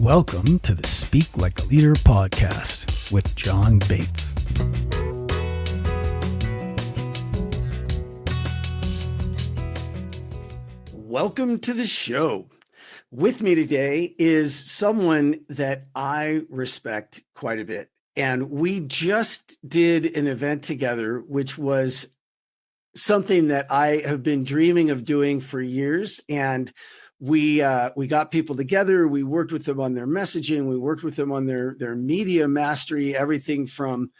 Welcome to the Speak Like a Leader podcast with John Bates. Welcome to the show. With me today is someone that I respect quite a bit. And we just did an event together, which was something that I have been dreaming of doing for years. And we got people together. We worked with them on their messaging. We worked with them on their media mastery, everything from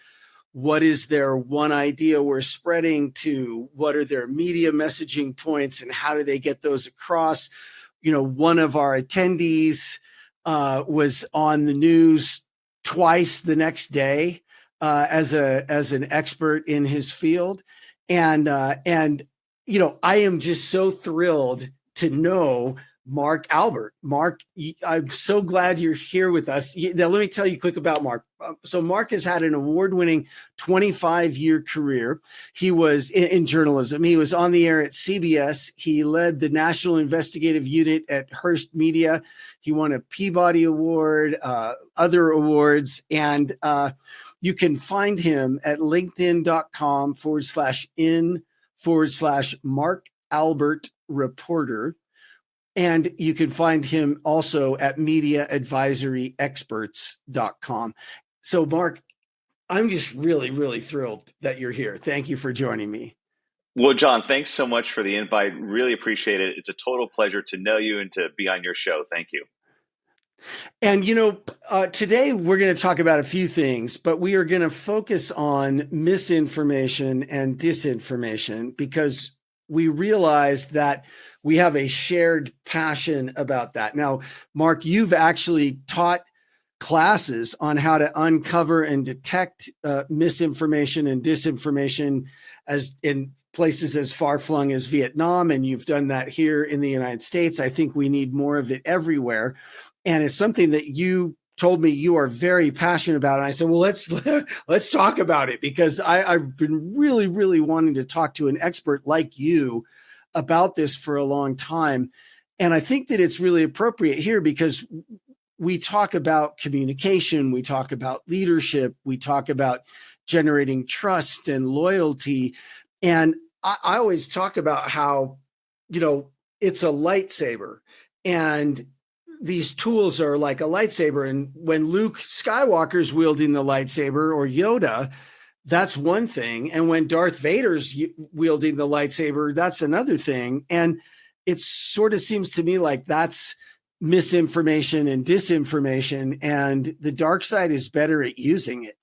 what is their one idea we're spreading to what are their media messaging points and how do they get those across. You know, one of our attendees was on the news twice the next day as an expert in his field. And you know, I am just so thrilled to know Mark Albert. Mark, I'm so glad you're here with us. Now, let me tell you quick about Mark. So Mark has had an award-winning 25-year career. He was in journalism. He was on the air at CBS. He led the National Investigative Unit at Hearst Media. He won a Peabody Award, other awards, and you can find him at linkedin.com/in/Mark Albert Reporter. And you can find him also at mediaadvisoryexperts.com. So, Mark, I'm just really, really thrilled that you're here. Thank you for joining me. Well, John, thanks so much for the invite. Really appreciate it. It's a total pleasure to know you and to be on your show. Thank you. And, you know, today we're going to talk about a few things, but we are going to focus on misinformation and disinformation because we realize that we have a shared passion about that. Now, Mark, you've actually taught classes on how to uncover and detect misinformation and disinformation as in places as far-flung as Vietnam, and you've done that here in the United States. I think we need more of it everywhere. And it's something that you told me you are very passionate about. And I said, well, let's talk about it because I've been really, really wanting to talk to an expert like you about this for a long time. And I think that it's really appropriate here because we talk about communication, we talk about leadership, we talk about generating trust and loyalty. And I always talk about how, you know, it's a lightsaber and these tools are like a lightsaber. And when Luke Skywalker's wielding the lightsaber or Yoda, that's one thing. And when Darth Vader's wielding the lightsaber, that's another thing. And it sort of seems to me like that's misinformation and disinformation. And the dark side is better at using it.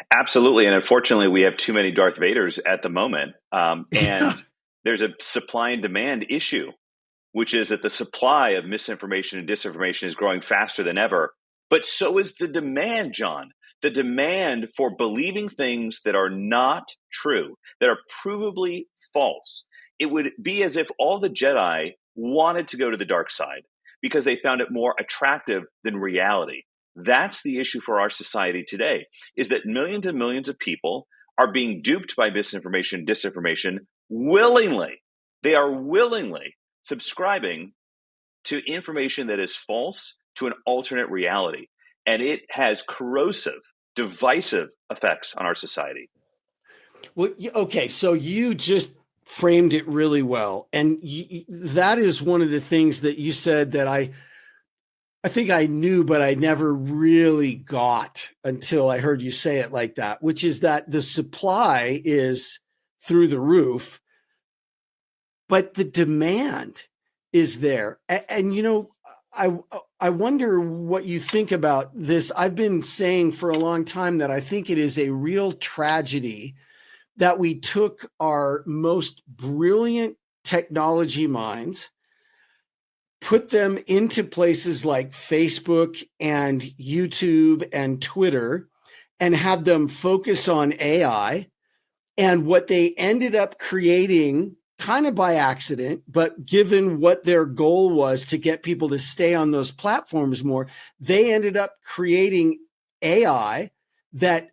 Absolutely. And unfortunately, we have too many Darth Vaders at the moment. And there's a supply and demand issue, which is that the supply of misinformation and disinformation is growing faster than ever. But so is the demand, John. The demand for believing things that are not true, that are provably false. It would be as if all the Jedi wanted to go to the dark side because they found it more attractive than reality. That's the issue for our society today, is that millions and millions of people are being duped by misinformation and disinformation willingly. They are willingly subscribing to information that is false, to an alternate reality. And it has corrosive, divisive effects on our society. Well, okay, so you just framed it really well. And that is one of the things that you said that I think I knew, but I never really got until I heard you say it like that, which is that the supply is through the roof, but the demand is there. And you know, I wonder what you think about this. I've been saying for a long time that I think it is a real tragedy that we took our most brilliant technology minds, put them into places like Facebook and YouTube and Twitter, and had them focus on AI. And what they ended up creating, kind of by accident, but given what their goal was to get people to stay on those platforms more, they ended up creating AI that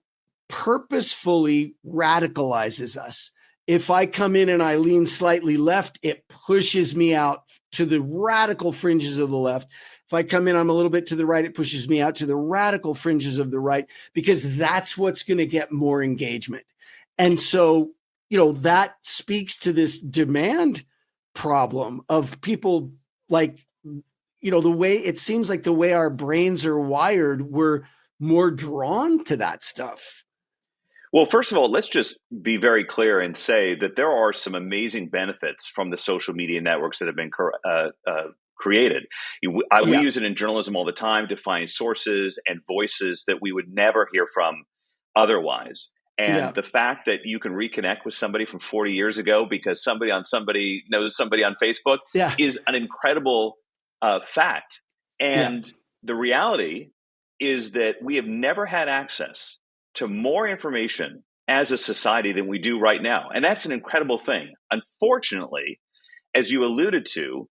purposefully radicalizes us. If I come in and I lean slightly left, it pushes me out to the radical fringes of the left. If I come in, I'm a little bit to the right, it pushes me out to the radical fringes of the right, because that's what's going to get more engagement. And so, that speaks to this demand problem of people, like, the way it seems like the way our brains are wired, we're more drawn to that stuff. Well, first of all, let's just be very clear and say that there are some amazing benefits from the social media networks that have been created. We Yeah. use it in journalism all the time to find sources and voices that we would never hear from otherwise. Yeah. And the fact that you can reconnect with somebody from 40 years ago because somebody knows somebody on Facebook Yeah. is an incredible fact. Yeah. And the reality is that we have never had access to more information as a society than we do right now. And that's an incredible thing. Unfortunately, as you alluded to,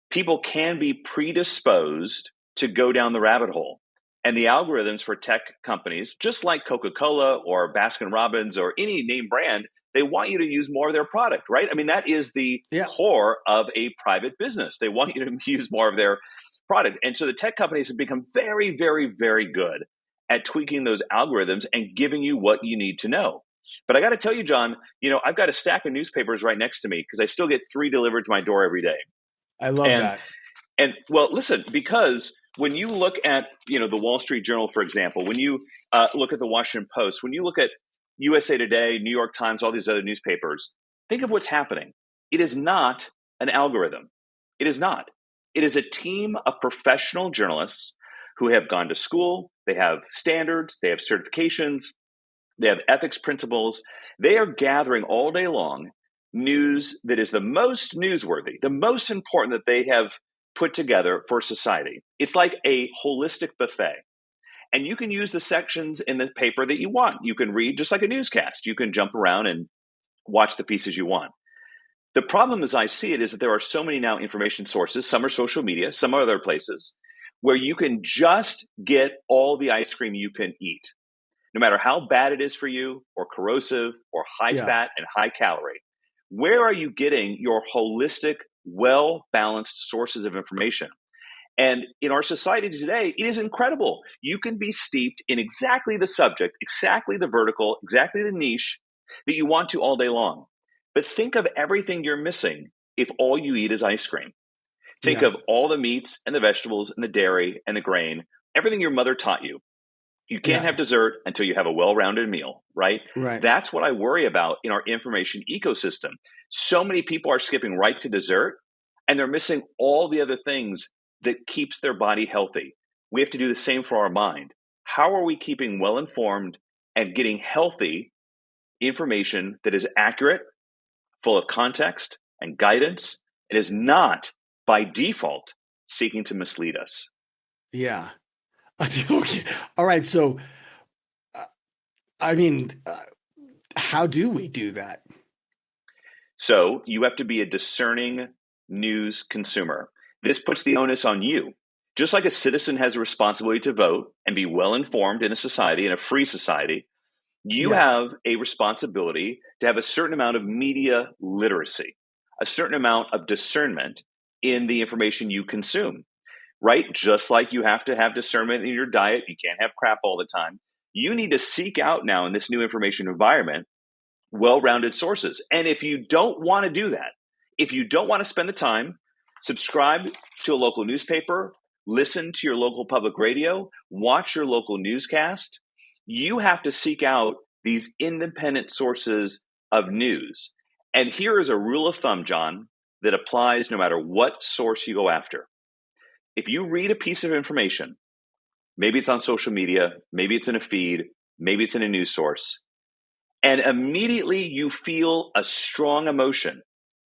people can be predisposed to go down the rabbit hole. And the algorithms for tech companies, just like Coca-Cola or Baskin Robbins or any name brand, they want you to use more of their product, right? I mean, that is the Yeah. core of a private business. They want you to use more of their product. And so the tech companies have become very, very, very good at tweaking those algorithms and giving you what you need to know. But I got to tell you, John, I've got a stack of newspapers right next to me because I still get 3 delivered to my door every day. I love And that. and well, listen, because when you look at the Wall Street Journal, for example, when you look at the Washington Post, when you look at USA Today, New York Times, all these other newspapers, think of what's happening. It is not an algorithm. It is not. It is a team of professional journalists who have gone to school. They have standards. They have certifications. They have ethics principles. They are gathering all day long news that is the most newsworthy, the most important that they have put together for society. It's like a holistic buffet. And you can use the sections in the paper that you want. You can read just like a newscast. You can jump around and watch the pieces you want. The problem, as I see it, is that there are so many now information sources. Some are social media, some are other places, where you can just get all the ice cream you can eat, no matter how bad it is for you, or corrosive, or high Yeah. fat and high calorie. Where are you getting your holistic, well balanced sources of information? And in our society today, it is incredible. You can be steeped in exactly the subject, exactly the vertical, exactly the niche that you want to all day long. But think of everything you're missing if all you eat is ice cream. Think Yeah. of all the meats and the vegetables and the dairy and the grain, everything your mother taught you. You can't Yeah. have dessert until you have a well-rounded meal, right? Right. That's what I worry about in our information ecosystem. So many people are skipping right to dessert and they're missing all the other things that keeps their body healthy. We have to do the same for our mind. How are we keeping well-informed and getting healthy information that is accurate, full of context and guidance, and is not by default seeking to mislead us? Yeah. Okay. All right. So, uh, I mean, how do we do that? So you have to be a discerning news consumer. This puts the onus on you. Just like a citizen has a responsibility to vote and be well informed in a society, in a free society, you Yeah. have a responsibility to have a certain amount of media literacy, a certain amount of discernment in the information you consume, right? Just like you have to have discernment in your diet, you can't have crap all the time. You need to seek out now in this new information environment well-rounded sources. And if you don't want to do that, if you don't want to spend the time, subscribe to a local newspaper, listen to your local public radio, watch your local newscast, you have to seek out these independent sources of news. And here is a rule of thumb, John, that applies no matter what source you go after. If you read a piece of information, maybe it's on social media, maybe it's in a feed, maybe it's in a news source, and immediately you feel a strong emotion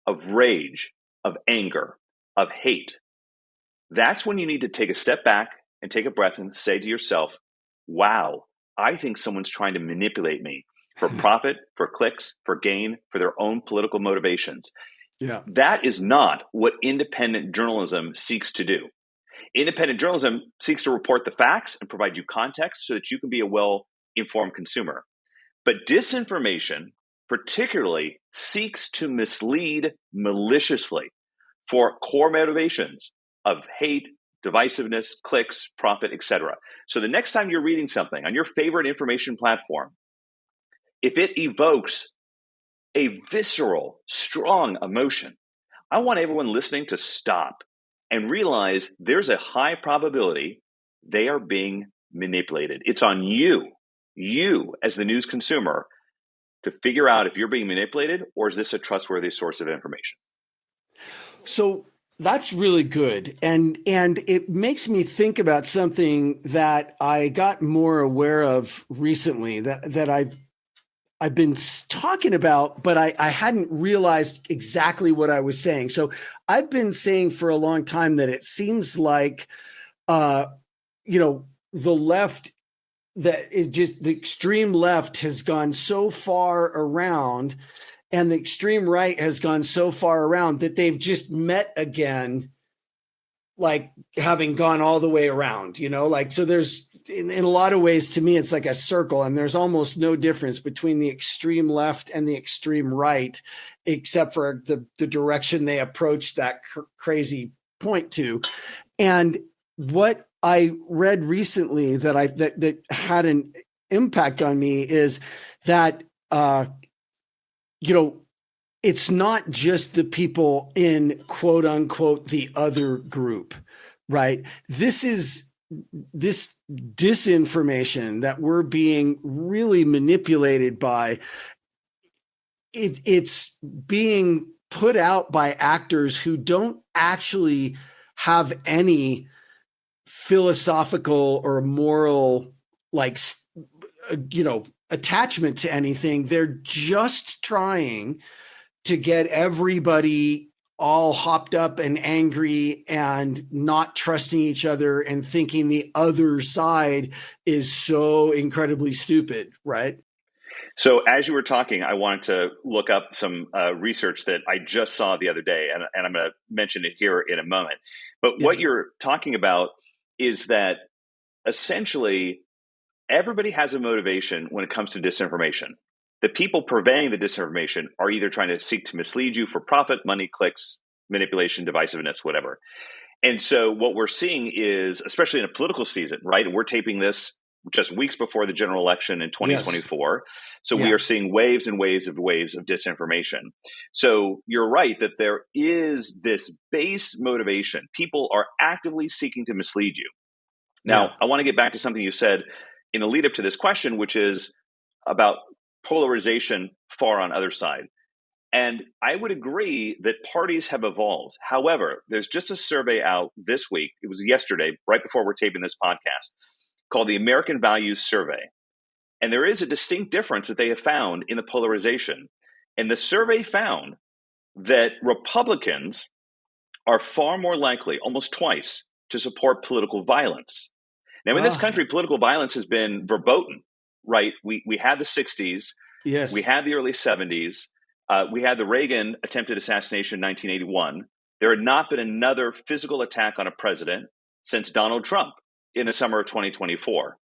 of rage, of anger, of hate, that's when you need to take a step back and take a breath and say to yourself, wow, I think someone's trying to manipulate me for profit, for clicks, for gain, for their own political motivations. Yeah. That is not what independent journalism seeks to do. Independent journalism seeks to report the facts and provide you context so that you can be a well-informed consumer. But disinformation, particularly, seeks to mislead maliciously for core motivations of hate, divisiveness, clicks, profit, etc. So the next time you're reading something on your favorite information platform, if it evokes a visceral, strong emotion, I want everyone listening to stop and realize there's a high probability they are being manipulated. It's on you as the news consumer, to figure out if you're being manipulated or is this a trustworthy source of information. So that's really good. And it makes me think about something that I got more aware of recently that I've been talking about, but I hadn't realized exactly what I was saying. So I've been saying for a long time that it seems like, the left, that is just the extreme left has gone so far around, and the extreme right has gone so far around that they've just met again, like having gone all the way around, like, so there's, in a lot of ways, to me, it's like a circle, and there's almost no difference between the extreme left and the extreme right, except for the direction they approach that crazy point to. And what I read recently that had an impact on me is that, it's not just the people in quote unquote the other group, right? This disinformation that we're being really manipulated by, it's being put out by actors who don't actually have any philosophical or moral, like, attachment to anything. They're just trying to get everybody all hopped up and angry and not trusting each other and thinking the other side is so incredibly stupid, right? So as you were talking, I wanted to look up some research that I just saw the other day, and I'm going to mention it here in a moment. But Yeah. what you're talking about is that essentially everybody has a motivation when it comes to disinformation. The people purveying the disinformation are either trying to seek to mislead you for profit, money, clicks, manipulation, divisiveness, whatever. And so what we're seeing is, especially in a political season, right? We're taping this just weeks before the general election in 2024. Yes. So we are seeing waves and waves of disinformation. So you're right that there is this base motivation. People are actively seeking to mislead you. Now, I want to get back to something you said in the lead up to this question, which is about polarization far on other side. And I would agree that parties have evolved. However, there's just a survey out this week. It was yesterday, right before we're taping this podcast, called the American Values Survey. And there is a distinct difference that they have found in the polarization. And the survey found that Republicans are far more likely, almost twice, to support political violence. Now, in this country, political violence has been verboten, right? We had the 60s. Yes. We had the early 70s. We had the Reagan attempted assassination in 1981. There had not been another physical attack on a president since Donald Trump in the summer of 2024.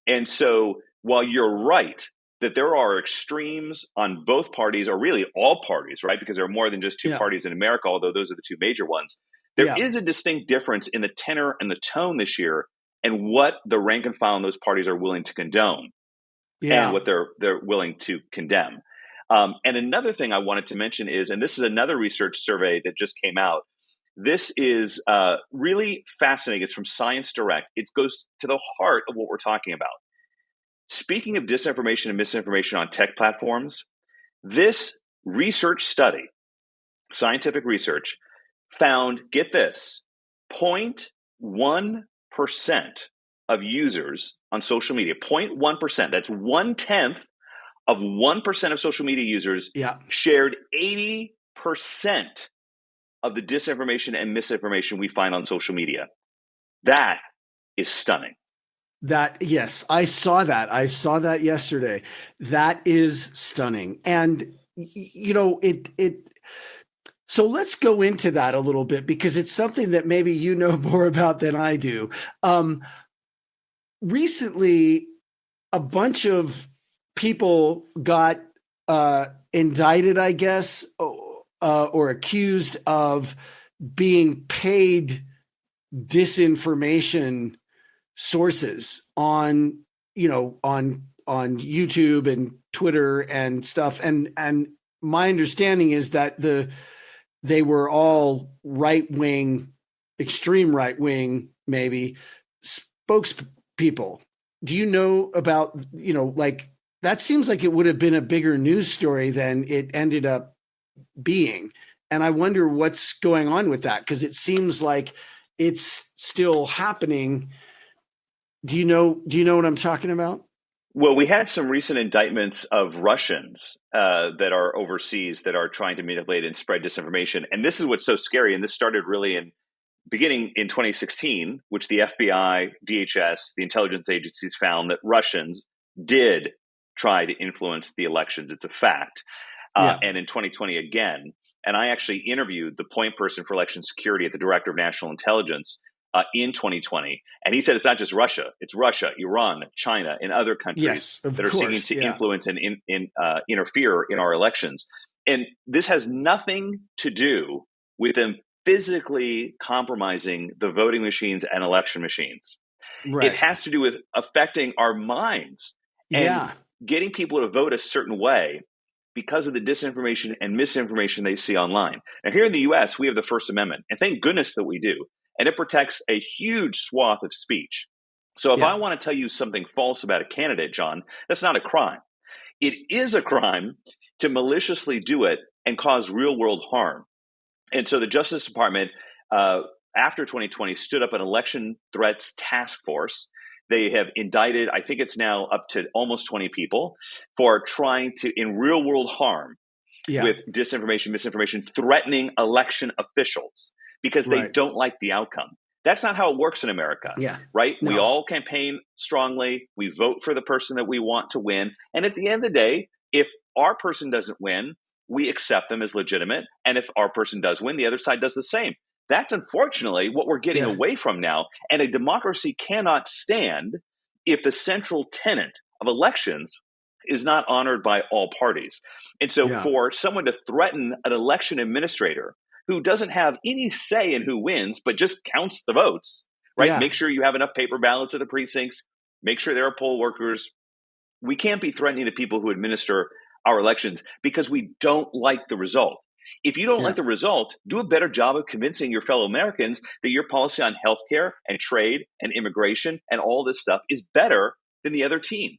And so while you're right that there are extremes on both parties, or really all parties, right? Because there are more than just two parties in America, although those are the two major ones. There is a distinct difference in the tenor and the tone this year and what the rank and file in those parties are willing to condone and what they're willing to condemn. And another thing I wanted to mention is, and this is another research survey that just came out. This is really fascinating. It's from Science Direct. It goes to the heart of what we're talking about. Speaking of disinformation and misinformation on tech platforms, this research study, scientific research, found, get this, 0.1% of users on social media, 0.1%, that's 1/10 of 1% of social media users shared 80% of the disinformation and misinformation we find on social media. That is stunning. Yes, I saw that. I saw that yesterday. That is stunning. And, so let's go into that a little bit, because it's something that maybe you know more about than I do. Recently, a bunch of people got indicted, I guess, or accused of being paid disinformation sources on, on YouTube and Twitter and stuff. And my understanding is that they were all right-wing, extreme right-wing, maybe spokespeople. Do you know about, like, that seems like it would have been a bigger news story than it ended up being. And I wonder what's going on with that, because it seems like it's still happening. Do you know what I'm talking about? Well, we had some recent indictments of Russians that are overseas that are trying to manipulate and spread disinformation. And this is what's so scary. And this started really beginning in 2016, which the FBI, DHS, the intelligence agencies found that Russians did try to influence the elections. It's a fact. Yeah. And in 2020 again. And I actually interviewed the point person for election security at the Director of National Intelligence in 2020. And he said it's not just Russia, it's Russia, Iran, China, and other countries Yes, of that are seeking course. to Yeah. influence and interfere in our elections. And this has nothing to do with them physically compromising the voting machines and election machines. It Right. has to do with affecting our minds and Yeah. getting people to vote a certain way because of the disinformation and misinformation they see online. Now, here in the US, we have the First Amendment, and thank goodness that we do. And it protects a huge swath of speech. So if Yeah. I want to tell you something false about a candidate, John, that's not a crime. It is a crime to maliciously do it and cause real world harm. And so the Justice Department, after 2020, stood up an election threats task force. They have indicted, I think it's now up to almost 20 people for trying to, in real world harm, Yeah. with disinformation, misinformation, threatening election officials because they Right. don't like the outcome. That's not how it works in America, Yeah. right? We No. all campaign strongly. We vote for the person that we want to win. And at the end of the day, if our person doesn't win, we accept them as legitimate. And if our person does win, the other side does the same. That's unfortunately what we're getting Yeah. away from now. And a democracy cannot stand if the central tenet of elections is not honored by all parties. And so Yeah. for someone to threaten an election administrator who doesn't have any say in who wins, but just counts the votes, right? Yeah. Make sure you have enough paper ballots at the precincts, make sure there are poll workers. We can't be threatening the people who administer our elections because we don't like the result. If you don't Yeah. like the result, do a better job of convincing your fellow Americans that your policy on healthcare and trade and immigration and all this stuff is better than the other team.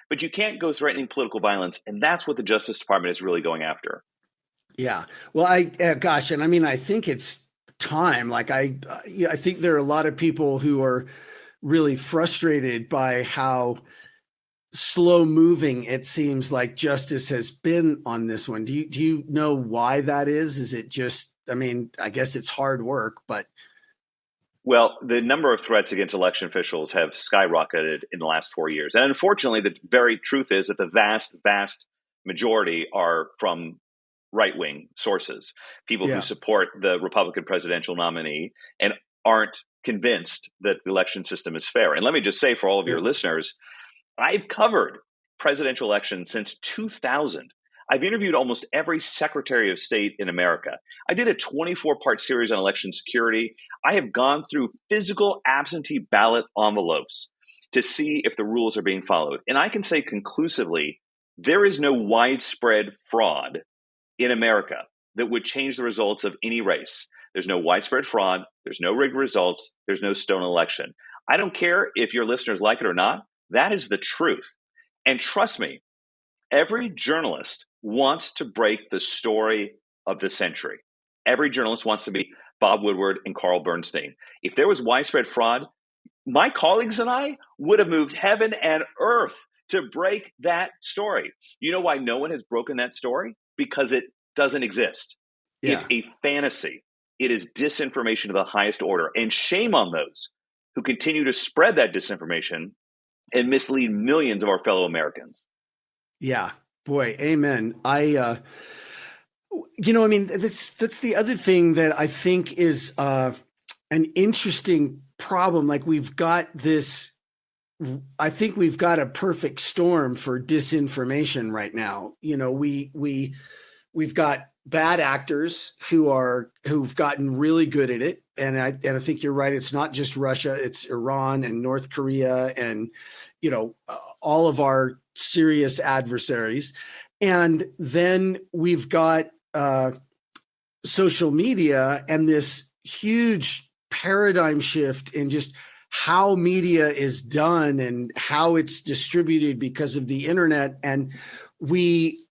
But you can't go threatening political violence, and that's what the Justice Department is really going after. Yeah. Well, gosh, and I mean, I think it's time. Like, I think there are a lot of people who are really frustrated by how slow moving it seems like justice has been on this one. Do you know why that is? Is it just, I mean, I guess it's hard work, but Well, the number of threats against election officials have skyrocketed in the last 4 years. And unfortunately, the very truth is that the vast, vast majority are from right wing sources, people who yeah. support the Republican presidential nominee and aren't convinced that the election system is fair. And let me just say for all of Yeah. your listeners, I've covered presidential elections since 2000. I've interviewed almost every Secretary of State in America. I did a 24-part series on election security. I have gone through physical absentee ballot envelopes to see if the rules are being followed. And I can say conclusively, there is no widespread fraud in America that would change the results of any race. There's no widespread fraud. There's no rigged results. There's no stolen election. I don't care if your listeners like it or not. That is the truth. And trust me, every journalist wants to break the story of the century. Every journalist wants to be Bob Woodward and Carl Bernstein. If there was widespread fraud, my colleagues and I would have moved heaven and earth to break that story. You know why no one has broken that story? Because it doesn't exist. Yeah. It's a fantasy. It is disinformation of the highest order. And shame on those who continue to spread that disinformation and mislead millions of our fellow Americans. Yeah. Boy, amen. I mean, that's the other thing that I think is an interesting problem. Like, I think we've got a perfect storm for disinformation right now. We've got bad actors who've gotten really good at it. and I think you're right. It's not just Russia; it's Iran and North Korea, and all of our serious adversaries. And then we've got social media and this huge paradigm shift in just how media is done and how it's distributed because of the internet. And we,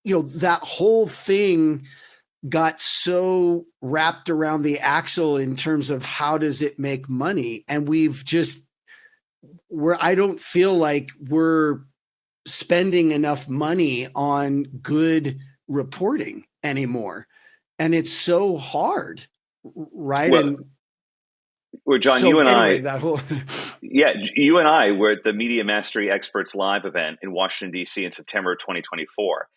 that whole thing got so wrapped around the axle in terms of how does it make money. And I don't feel like we're spending enough money on good reporting anymore. And it's so hard, right? Well, John, so you and anyway, I, that whole yeah, you and I were at the Media Mastery Experts Live event in Washington, D.C. in September of 2024.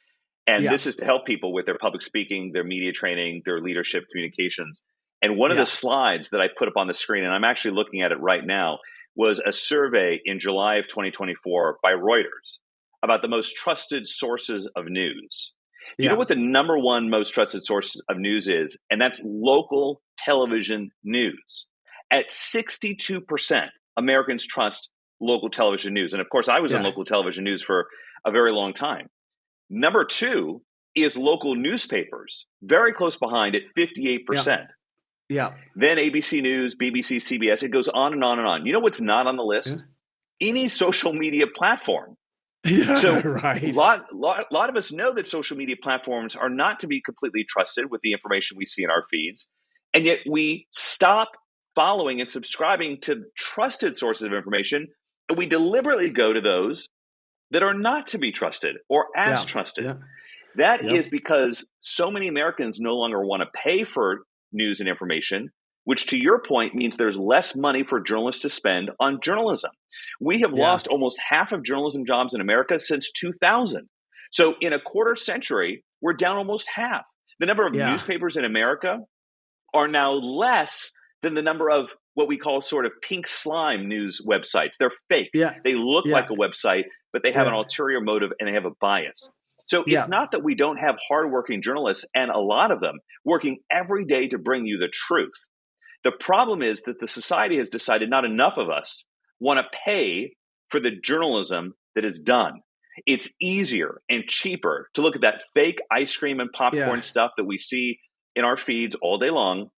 And yeah, this is to help people with their public speaking, their media training, their leadership communications. And one of the yeah, slides that I put up on the screen, and I'm actually looking at it right now, was a survey in July of 2024 by Reuters about the most trusted sources of news. Do you know yeah, what the number one most trusted source of news is? And that's local television news. At 62%, Americans trust local television news. And of course, I was in yeah, local television news for a very long time. Number two is local newspapers, very close behind at yeah, 58%. yeah, Then ABC News, BBC, CBS, it goes on and on and on. You know what's not on the yeah, list? Any social media platform. yeah, So right. lot of us know that social media platforms are not to be completely trusted with the information we see in our feeds. And yet we stop following and subscribing to trusted sources of information. And we deliberately go to those that are not to be trusted or as Yeah, trusted. yeah, That yep, is because so many Americans no longer want to pay for news and information, which to your point means there's less money for journalists to spend on journalism. We have yeah, lost almost half of journalism jobs in America since 2000. So in a quarter century, we're down almost half. The number of yeah, newspapers in America are now less than the number of what we call sort of pink slime news websites. They're fake. yeah, They look like yeah, a website, but they have an yeah, ulterior motive and they have a bias. So it's yeah, not that we don't have hardworking journalists, and a lot of them working every day to bring you the truth. The problem is that the society has decided not enough of us want to pay for the journalism that is done. It's easier and cheaper to look at that fake ice cream and yeah, popcorn stuff that we see in our feeds all day long,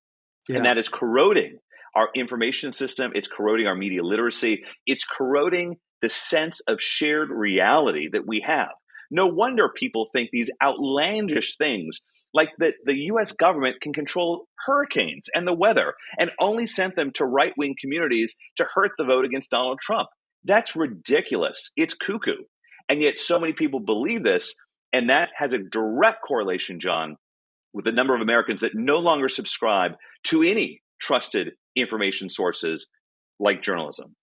and yeah, that is corroding our information system. It's corroding our media literacy. It's corroding the sense of shared reality that we have. No wonder people think these outlandish things like that the US government can control hurricanes and the weather and only sent them to right wing communities to hurt the vote against Donald Trump. That's ridiculous. It's cuckoo. And yet, so many people believe this. And that has a direct correlation, John, with the number of Americans that no longer subscribe to any trusted information sources like journalism.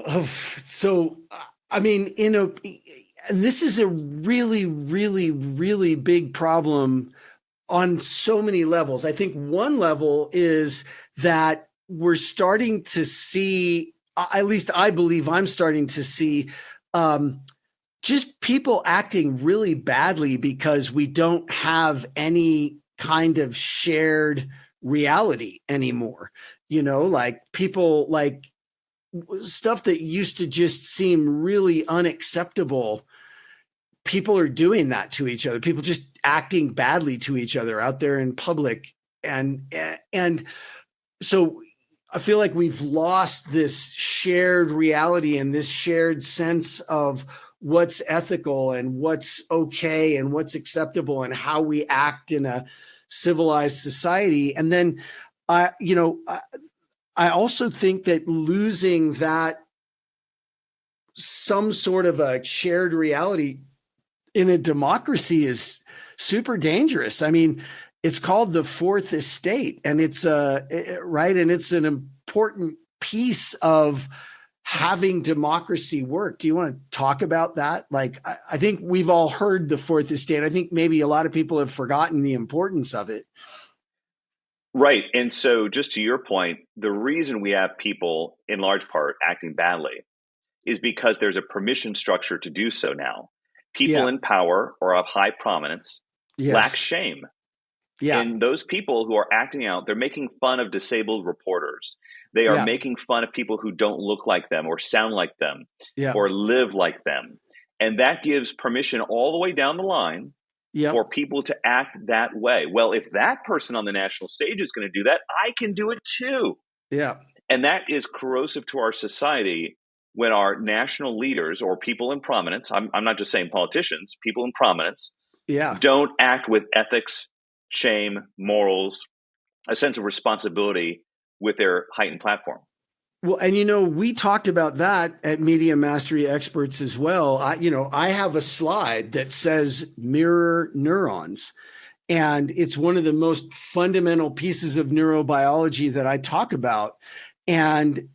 Oh, so I mean, and this is a really, really, really big problem on so many levels. I think one level is that we're starting to see, at least I believe I'm starting to see, just people acting really badly because we don't have any kind of shared reality anymore. Like people like stuff that used to just seem really unacceptable. People are doing that to each other. People just acting badly to each other out there in public. And so I feel like we've lost this shared reality and this shared sense of what's ethical and what's okay and what's acceptable and how we act in a civilized society. And then, I also think that losing that some sort of a shared reality in a democracy is super dangerous. I mean, it's called the fourth estate, and it's right, and it's an important piece of having democracy work. Do you want to talk about that? Like, I think we've all heard the fourth estate. I think maybe a lot of people have forgotten the importance of it. Right. And so, just to your point, the reason we have people in large part acting badly is because there's a permission structure to do so now. People Yeah. in power or of high prominence lack Yes. shame. Yeah. And those people who are acting out, they're making fun of disabled reporters. They are Yeah. making fun of people who don't look like them or sound like them Yeah. or live like them. And that gives permission all the way down the line Yep. for people to act that way. Well, if that person on the national stage is going to do that, I can do it too. Yeah. And that is corrosive to our society when our national leaders or people in prominence, I'm not just saying politicians, people in prominence, Yeah. don't act with ethics, shame, morals, a sense of responsibility with their heightened platform. Well, and we talked about that at Media Mastery Experts as well. I have a slide that says mirror neurons. And it's one of the most fundamental pieces of neurobiology that I talk about. And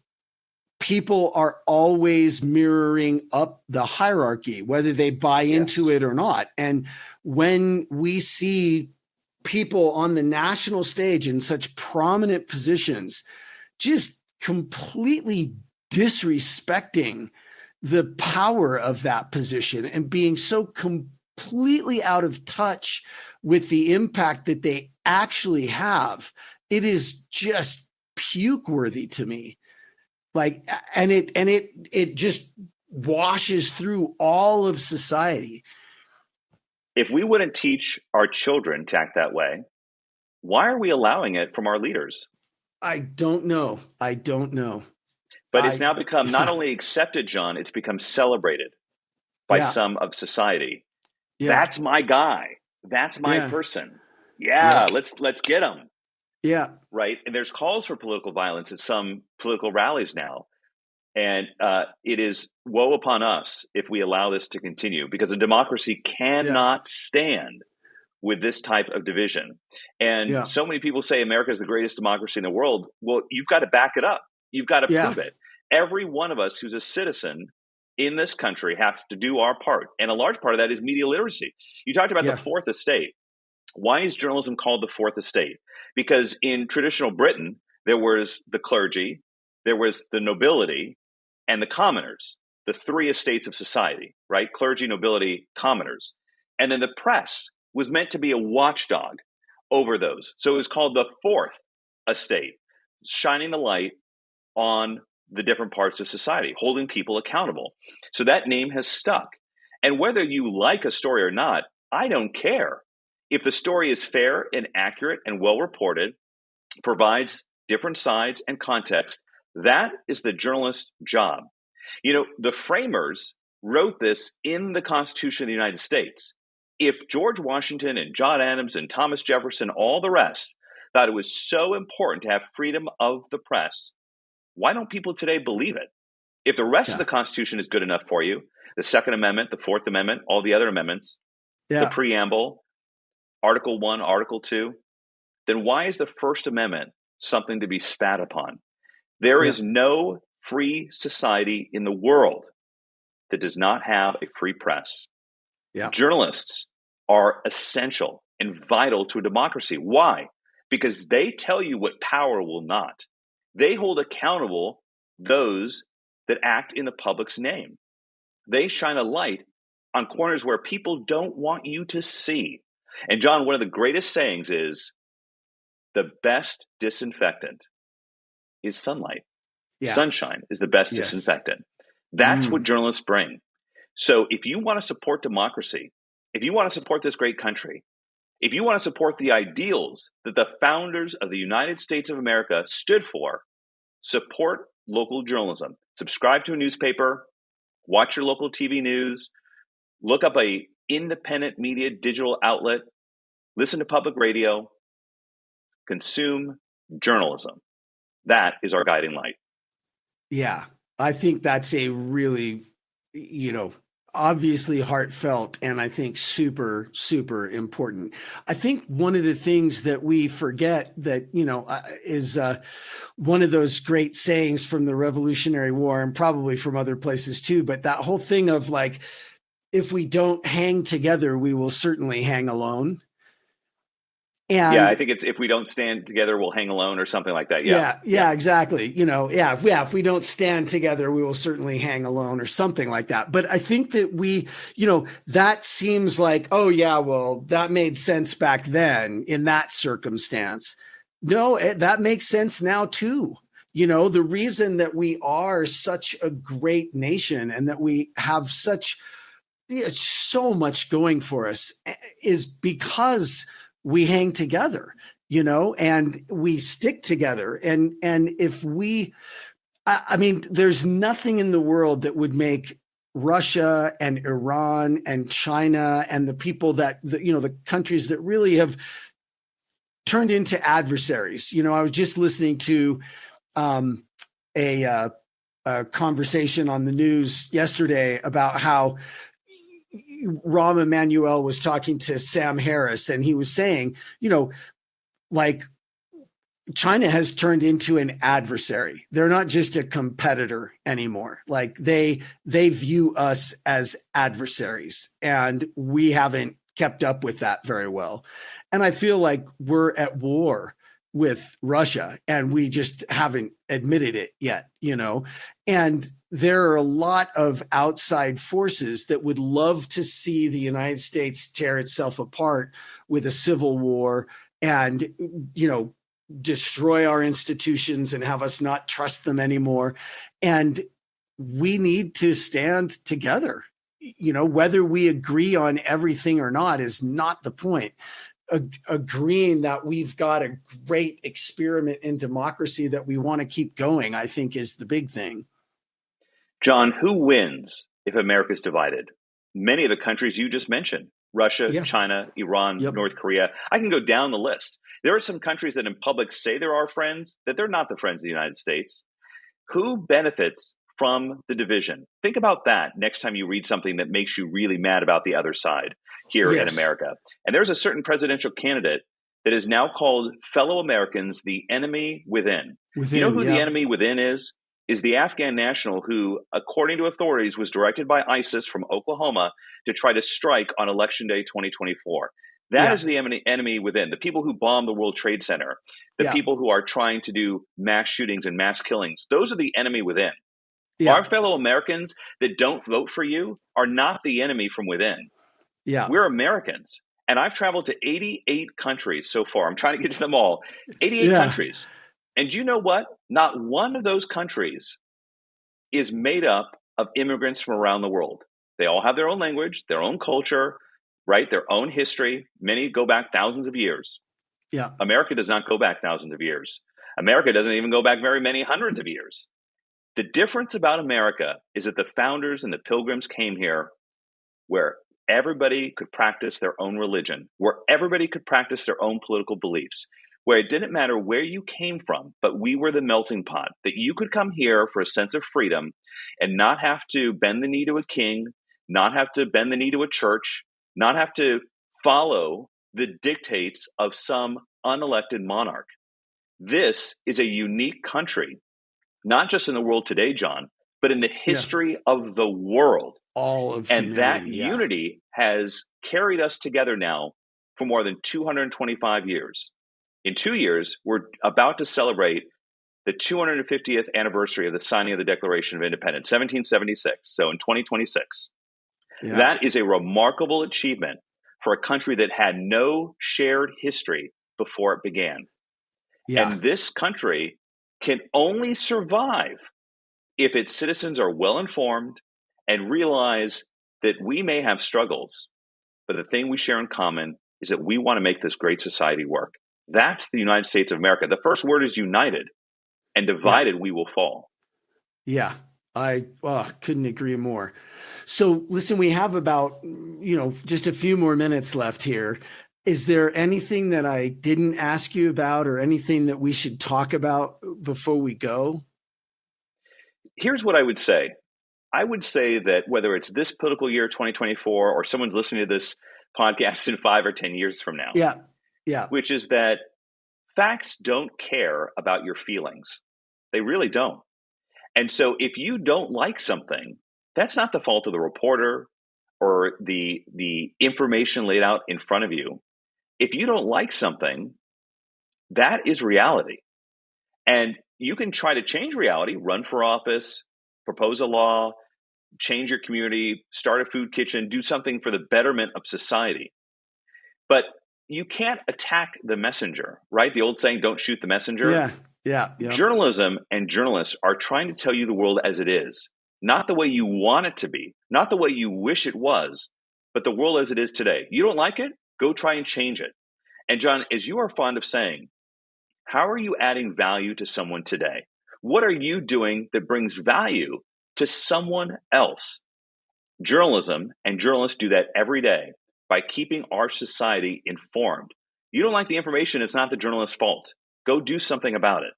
people are always mirroring up the hierarchy, whether they buy into it or not. And when we see people on the national stage in such prominent positions, just completely disrespecting the power of that position and being so completely out of touch with the impact that they actually have, it is just puke worthy to me. Like, and it just washes through all of society. If we wouldn't teach our children to act that way, why are we allowing it from our leaders? I don't know. But it's now become not only accepted, John, it's become celebrated by some of society. Yeah. That's my guy. That's my person. Yeah. Let's get him. Yeah. Right. And there's calls for political violence at some political rallies now. And it is woe upon us if we allow this to continue, because a democracy cannot stand with this type of division. And so many people say America is the greatest democracy in the world. Well, you've got to back it up. You've got to prove it. Every one of us who's a citizen in this country has to do our part. And a large part of that is media literacy. You talked about the fourth estate. Why is journalism called the fourth estate? Because in traditional Britain, there was the clergy, there was the nobility, and the commoners, the three estates of society, right? Clergy, nobility, commoners. And then the press was meant to be a watchdog over those. So it was called the fourth estate, shining the light on the different parts of society, holding people accountable. So that name has stuck. And whether you like a story or not, I don't care. If the story is fair and accurate and well reported, provides different sides and context, that is the journalist's job. The framers wrote this in the Constitution of the United States. If George Washington and John Adams and Thomas Jefferson, all the rest, thought it was so important to have freedom of the press, why don't people today believe it? If the rest of the Constitution is good enough for you, the Second Amendment, the Fourth Amendment, all the other amendments, the preamble, Article 1, Article 2, then why is the First Amendment something to be spat upon? There is no free society in the world that does not have a free press. Journalists are essential and vital to a democracy. Why? Because they tell you what power will not. They hold accountable those that act in the public's name. They shine a light on corners where people don't want you to see. And John, one of the greatest sayings is, the best disinfectant is sunlight. Sunshine is the best disinfectant. That's what journalists bring. So if you want to support democracy, if you want to support this great country, if you want to support the ideals that the founders of the United States of America stood for, support local journalism. Subscribe to a newspaper, watch your local TV news, look up a independent media digital outlet, listen to public radio, consume journalism. That is our guiding light. Yeah, I think that's a really, obviously heartfelt and I think super, super important. I think one of the things that we forget that, is one of those great sayings from the Revolutionary War and probably from other places too, but that whole thing of like, if we don't hang together, we will certainly hang alone. Yeah, I And think it's if we don't stand together, we'll hang alone or something like that. Yeah, yeah, exactly. If we don't stand together, we will certainly hang alone or something like that. But I think that that seems like, oh yeah, well, that made sense back then in that circumstance. No, that makes sense now too. The reason that we are such a great nation and that we have so much going for us is because we hang together, and we stick together. And if I mean, there's nothing in the world that would make Russia and Iran and China and the people the countries that really have turned into adversaries. I was just listening to um, a conversation on the news yesterday about how Rahm Emanuel was talking to Sam Harris, and he was saying, like China has turned into an adversary. They're not just a competitor anymore. Like they view us as adversaries, and we haven't kept up with that very well. And I feel like we're at war with Russia and we just haven't admitted it yet, And there are a lot of outside forces that would love to see the United States tear itself apart with a civil war and, destroy our institutions and have us not trust them anymore. And we need to stand together. Whether we agree on everything or not is not the point. Agreeing that we've got a great experiment in democracy that we want to keep going, I think, is the big thing. John, who wins if America is divided? Many of the countries you just mentioned: Russia, Yeah. China, Iran, Yep. North Korea. I can go down the list. There are some countries that in public say they're our friends, that they're not the friends of the United States. Who benefits from the division? Think about that next time you read something that makes you really mad about the other side here in Yes. America. And there's a certain presidential candidate that is now called fellow Americans the enemy within. You know Within. who the Yeah. enemy within is? Is the Afghan national who, according to authorities, was directed by ISIS from Oklahoma to try to strike on Election Day 2024. That Yeah. is the enemy within. The people who bombed the World Trade Center, the Yeah. people who are trying to do mass shootings and mass killings, those are the enemy within. Yeah. Our fellow Americans that don't vote for you are not the enemy from within. Yeah. We're Americans. And I've traveled to 88 countries so far. I'm trying to get to them all. 88 Yeah. countries. And you know what? Not one of those countries is made up of immigrants from around the world. They all have their own language, their own culture, right? Their own history. Many go back thousands of years. Yeah. America does not go back thousands of years. America doesn't even go back very many hundreds of years. The difference about America is that the founders and the pilgrims came here where everybody could practice their own religion, where everybody could practice their own political beliefs, where it didn't matter where you came from, but we were the melting pot, that you could come here for a sense of freedom and not have to bend the knee to a king, not have to bend the knee to a church, not have to follow the dictates of some unelected monarch. This is a unique country, not just in the world today, John, but in the Yeah. history of the world. All of And that humanity. Yeah. unity has carried us together now for more than 225 years. In 2 years, we're about to celebrate the 250th anniversary of the signing of the Declaration of Independence, 1776. So in 2026, Yeah. that is a remarkable achievement for a country that had no shared history before it began. Yeah. And this country can only survive if its citizens are well informed and realize that we may have struggles, but the thing we share in common is that we want to make this great society work. That's the United States of America. The first word is united, and divided we will fall. Yeah. I couldn't agree more. So listen, we have about, just a few more minutes left here. Is there anything that I didn't ask you about or anything that we should talk about before we go? Here's what I would say. I would say that whether it's this political year, 2024, or someone's listening to this podcast in 5 or 10 years from now, Yeah. Yeah. which is that facts don't care about your feelings. They really don't. And so if you don't like something, that's not the fault of the reporter or the information laid out in front of you. If you don't like something, that is reality. And you can try to change reality, run for office, propose a law, change your community, start a food kitchen, do something for the betterment of society. But you can't attack the messenger, right? The old saying, don't shoot the messenger. Yeah. Journalism and journalists are trying to tell you the world as it is, not the way you want it to be, not the way you wish it was, but the world as it is today. You don't like it? Go try and change it. And John, as you are fond of saying, how are you adding value to someone today? What are you doing that brings value to someone else? Journalism and journalists do that every day by keeping our society informed. You don't like the information, it's not the journalist's fault. Go do something about it.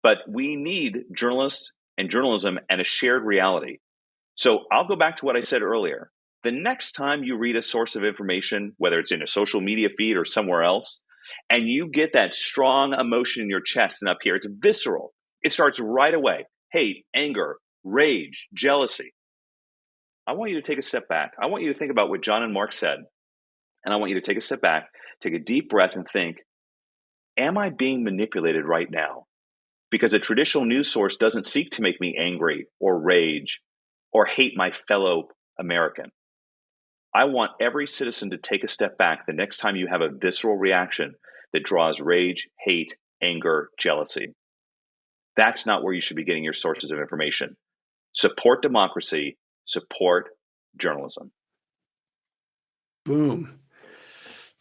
But we need journalists and journalism and a shared reality. So I'll go back to what I said earlier. The next time you read a source of information, whether it's in a social media feed or somewhere else, and you get that strong emotion in your chest and up here, it's visceral. It starts right away. Hate, anger, rage, jealousy. I want you to take a step back. I want you to think about what John and Mark said. And I want you to take a step back, take a deep breath and think, am I being manipulated right now? Because a traditional news source doesn't seek to make me angry or rage or hate my fellow American. I want every citizen to take a step back the next time you have a visceral reaction that draws rage, hate, anger, jealousy. That's not where you should be getting your sources of information. Support democracy, support journalism. Boom.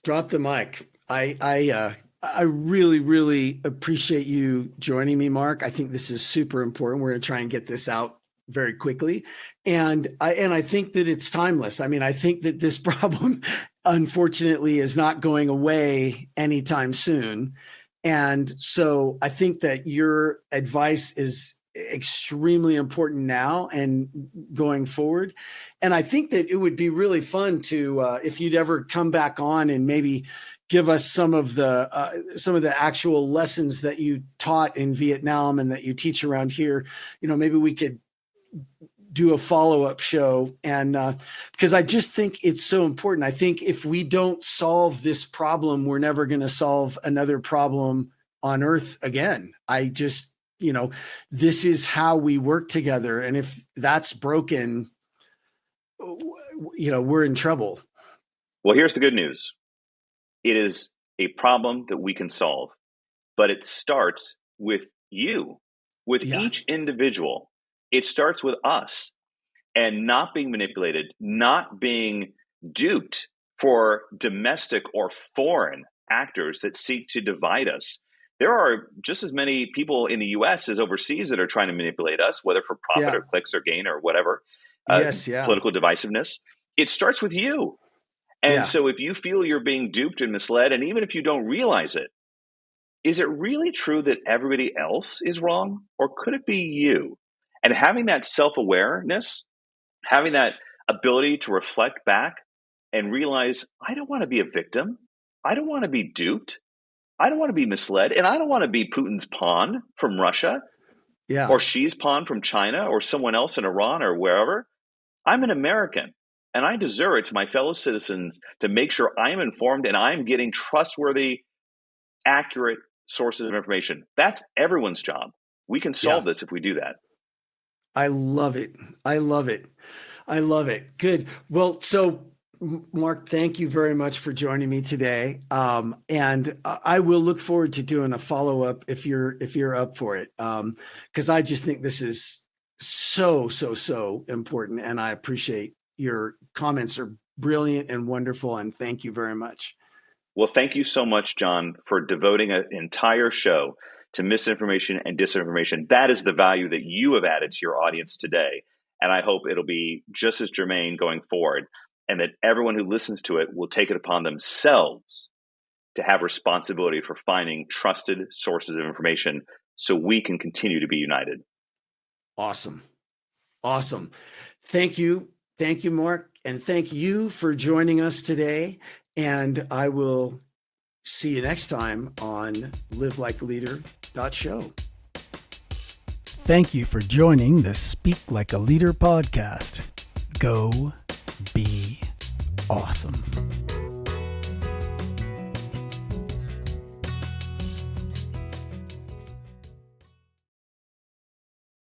Drop the mic. I really, really appreciate you joining me, Mark. I think this is super important. We're going to try and get this out very quickly. And I think that it's timeless. I mean, I think that this problem, unfortunately, is not going away anytime soon. And so I think that your advice is extremely important now and going forward. And I think that it would be really fun to, if you'd ever come back on and maybe give us some of the actual lessons that you taught in Vietnam and that you teach around here. Maybe we could do a follow-up show. And because I just think it's so important. I think if we don't solve this problem, we're never going to solve another problem on Earth again. This is how we work together. And if that's broken, we're in trouble. Well, here's the good news. It is a problem that we can solve, but it starts with you, with each individual. It starts with us and not being manipulated, not being duped for domestic or foreign actors that seek to divide us. There are just as many people in the U.S. as overseas that are trying to manipulate us, whether for profit or clicks or gain or whatever, political divisiveness. It starts with you. And so if you feel you're being duped and misled, and even if you don't realize it, is it really true that everybody else is wrong? Or could it be you? And having that self-awareness, having that ability to reflect back and realize, I don't want to be a victim. I don't want to be duped. I don't want to be misled. And I don't want to be Putin's pawn from Russia or Xi's pawn from China or someone else in Iran or wherever. I'm an American. And I deserve it to my fellow citizens to make sure I am informed and I'm getting trustworthy, accurate sources of information. That's everyone's job. We can solve this if we do that. I love it. I love it. I love it. Good. Well, so Mark, thank you very much for joining me today. And I will look forward to doing a follow-up if you're up for it. Because I just think this is so important. And I appreciate your comments are brilliant and wonderful. And thank you very much. Well, thank you so much, John, for devoting an entire show to misinformation and disinformation. That is the value that you have added to your audience today. And I hope it'll be just as germane going forward, and that everyone who listens to it will take it upon themselves to have responsibility for finding trusted sources of information so we can continue to be united. Awesome. Thank you. Thank you, Mark. And thank you for joining us today. And I will see you next time on livelikealeader.show. Thank you for joining the Speak Like a Leader podcast. Go be awesome.